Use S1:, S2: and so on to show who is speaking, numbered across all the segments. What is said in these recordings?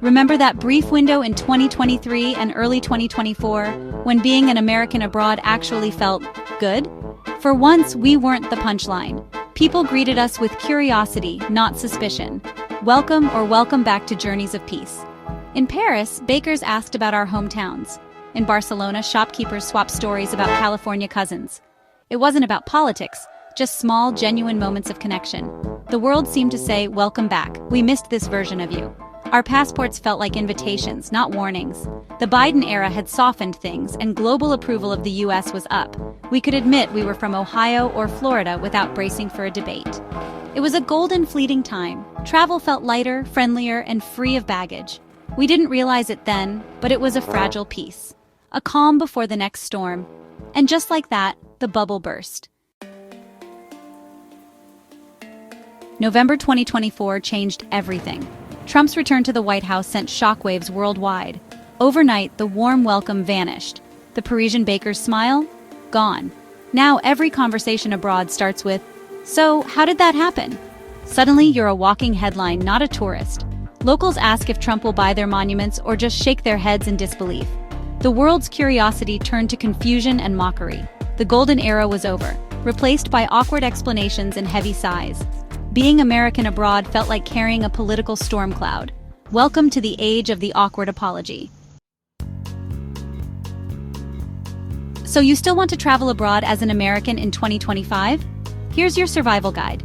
S1: Remember that brief window in 2023 and early 2024 when being an American abroad actually felt good? For once, we weren't the punchline. People greeted us with curiosity, not suspicion. Welcome or welcome back to Journeys of Peace. In Paris, bakers asked about our hometowns. In Barcelona, shopkeepers swapped stories about California cousins. It wasn't about politics, just small, genuine moments of connection. The world seemed to say, welcome back. We missed this version of you. Our passports felt like invitations, not warnings. The Biden era had softened things, and global approval of the US was up. We could admit we were from Ohio or Florida without bracing for a debate. It was a golden, fleeting time. Travel felt lighter, friendlier, and free of baggage. We didn't realize it then, but it was a fragile peace. A calm before the next storm. And just like that, the bubble burst. November 2024 changed everything. Trump's return to the White House sent shockwaves worldwide. Overnight, the warm welcome vanished. The Parisian baker's smile? Gone. Now every conversation abroad starts with, "So, how did that happen?" Suddenly, you're a walking headline, not a tourist. Locals ask if Trump will buy their monuments or just shake their heads in disbelief. The world's curiosity turned to confusion and mockery. The golden era was over, replaced by awkward explanations and heavy sighs. Being American abroad felt like carrying a political storm cloud. Welcome to the age of the awkward apology. So you still want to travel abroad as an American in 2025? Here's your survival guide.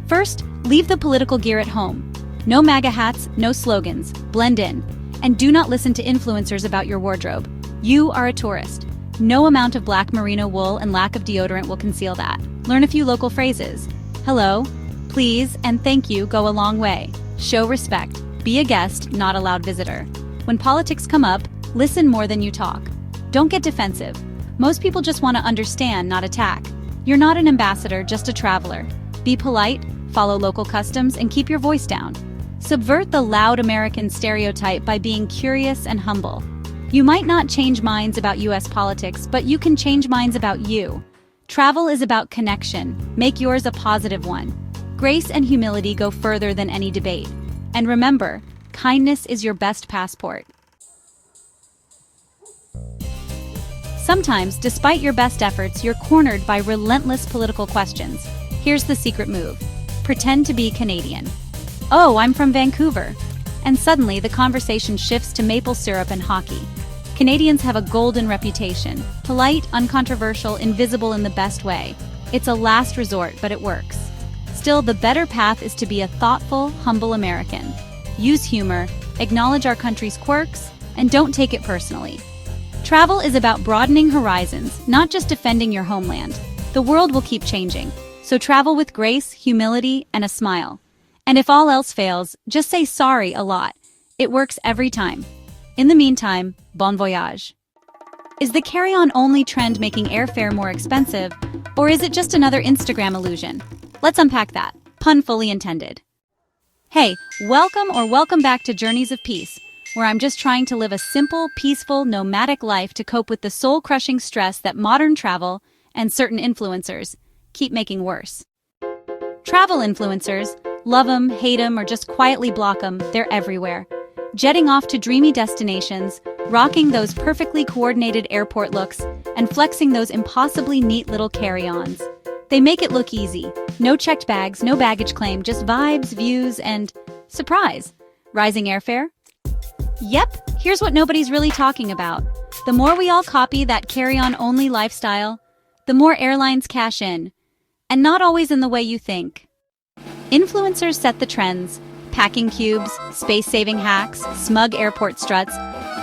S1: First, leave the political gear at home. No MAGA hats, no slogans. Blend in. And do not listen to influencers about your wardrobe. You are a tourist. No amount of black merino wool and lack of deodorant will conceal that. Learn a few local phrases. Hello, please, and thank you go a long way. Show respect. Be a guest, not a loud visitor. When politics come up, listen more than you talk. Don't get defensive. Most people just want to understand, not attack. You're not an ambassador, just a traveler. Be polite, follow local customs, and keep your voice down. Subvert the loud American stereotype by being curious and humble. You might not change minds about US politics, but you can change minds about you. Travel is about connection. Make yours a positive one. Grace and humility go further than any debate. And remember, kindness is your best passport. Sometimes, despite your best efforts, you're cornered by relentless political questions. Here's the secret move. Pretend to be Canadian. "Oh, I'm from Vancouver." And suddenly, the conversation shifts to maple syrup and hockey. Canadians have a golden reputation. Polite, uncontroversial, invisible in the best way. It's a last resort, but it works. Still, the better path is to be a thoughtful, humble American. Use humor, acknowledge our country's quirks, and don't take it personally. Travel is about broadening horizons, not just defending your homeland. The world will keep changing, so travel with grace, humility, and a smile. And if all else fails, just say sorry a lot. It works every time. In the meantime, bon voyage. Is the carry-on only trend making airfare more expensive, or is it just another Instagram illusion? Let's unpack that. Pun fully intended. Hey, welcome back to Journeys of Peace, where I'm just trying to live a simple, peaceful, nomadic life to cope with the soul-crushing stress that modern travel and certain influencers keep making worse. Travel influencers, love them, hate them, or just quietly block them, they're everywhere. Jetting off to dreamy destinations, rocking those perfectly coordinated airport looks, and flexing those impossibly neat little carry-ons. They make it look easy. No checked bags, no baggage claim, just vibes, views, and surprise, rising airfare? Yep, here's what nobody's really talking about. The more we all copy that carry-on only lifestyle, the more airlines cash in. And not always in the way you think. Influencers set the trends. Packing cubes, space-saving hacks, smug airport struts.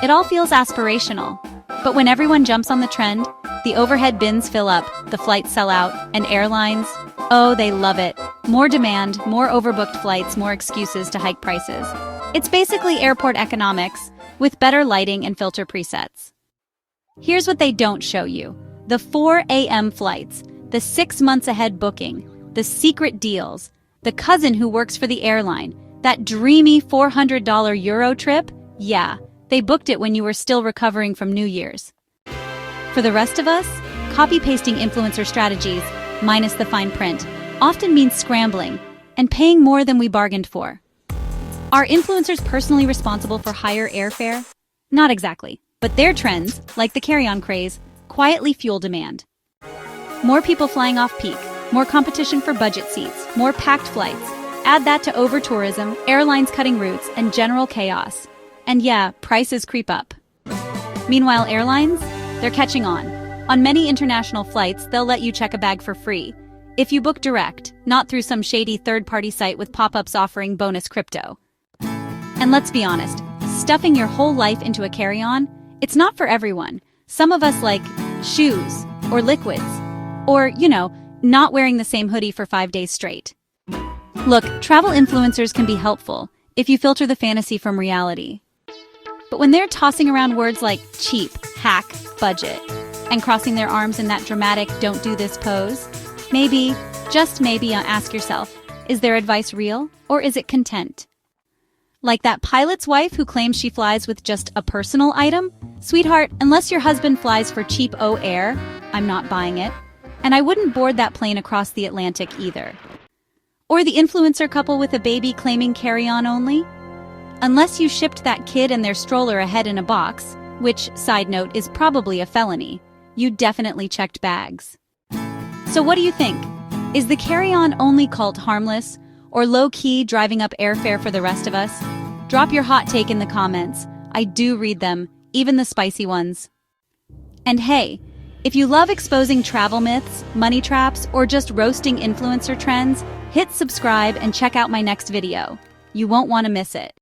S1: It all feels aspirational. But when everyone jumps on the trend, the overhead bins fill up, the flights sell out, and airlines, oh, they love it. More demand, more overbooked flights, more excuses to hike prices. It's basically airport economics, with better lighting and filter presets. Here's what they don't show you. The 4 a.m. flights, the 6 months ahead booking, the secret deals, the cousin who works for the airline, that dreamy $400 Euro trip? Yeah, they booked it when you were still recovering from New Year's. For the rest of us, copy-pasting influencer strategies, minus the fine print, often means scrambling and paying more than we bargained for. Are influencers personally responsible for higher airfare? Not exactly, but their trends, like the carry-on craze, quietly fuel demand. More people flying off peak, more competition for budget seats, more packed flights. Add that to over-tourism, airlines cutting routes, and general chaos. And yeah, prices creep up. Meanwhile, airlines? They're catching on. On many international flights, they'll let you check a bag for free, if you book direct, not through some shady third-party site with pop-ups offering bonus crypto. And let's be honest, stuffing your whole life into a carry-on, it's not for everyone. Some of us like shoes, or liquids, or, not wearing the same hoodie for 5 days straight. Look, travel influencers can be helpful if you filter the fantasy from reality. But when they're tossing around words like cheap, hack, budget, and crossing their arms in that dramatic don't do this pose, maybe, just maybe, ask yourself, is their advice real, or is it content? Like that pilot's wife who claims she flies with just a personal item? Sweetheart, unless your husband flies for cheap air, I'm not buying it. And I wouldn't board that plane across the Atlantic either. Or the influencer couple with a baby claiming carry-on only? Unless you shipped that kid and their stroller ahead in a box, which, side note, is probably a felony, you definitely checked bags. So what do you think? Is the carry-on only cult harmless, or low-key driving up airfare for the rest of us? Drop your hot take in the comments. I do read them, even the spicy ones. And hey, if you love exposing travel myths, money traps, or just roasting influencer trends, hit subscribe and check out my next video. You won't want to miss it.